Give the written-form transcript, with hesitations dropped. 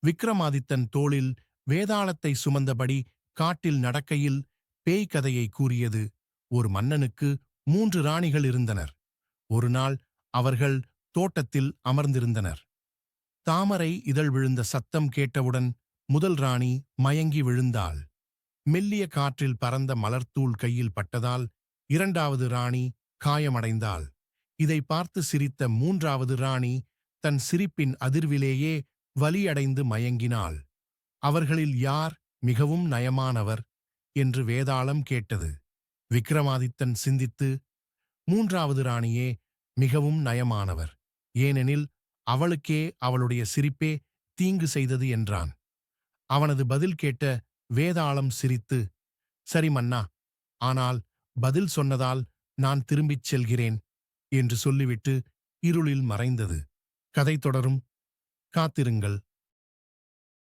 விக்ரமாதித்தன் தோளில் வேதாளத்தை சுமந்தபடி காட்டில் நடக்கையில் பேய் கதையை கூறியது. ஒரு மன்னனுக்கு 3 ராணிகள் இருந்தனர். ஒரு நாள் அவர்கள் தோட்டத்தில் அமர்ந்திருந்தனர். தாமரை இதழ் விழுந்த சத்தம் கேட்டவுடன் முதல் ராணி மயங்கி விழுந்தாள். மெல்லிய காற்றில் பறந்த மலர்த்தூள் கையில் பட்டதால் 2வது ராணி காயமடைந்தாள். இதை பார்த்து சிரித்த 3வது ராணி தன் சிரிப்பின் அதிர்விலேயே வலியடைந்து மயங்கினாள். அவர்களில் யார் மிகவும் நயமானவர் என்று வேதாளம் கேட்டது. விக்ரமாதித்தன் சிந்தித்து, 3வது ராணியே மிகவும் நயமானவர், ஏனெனில் அவளுக்கே அவளுடைய சிரிப்பே தீங்கு செய்தது என்றான். அவனது பதில் கேட்ட வேதாளம் சிரித்து, சரி மன்னா, ஆனால் பதில் சொன்னதால் நான் திரும்பிச் செல்கிறேன் என்று சொல்லிவிட்டு இருளில் மறைந்தது. கதை தொடரும். காத்திருங்கள்.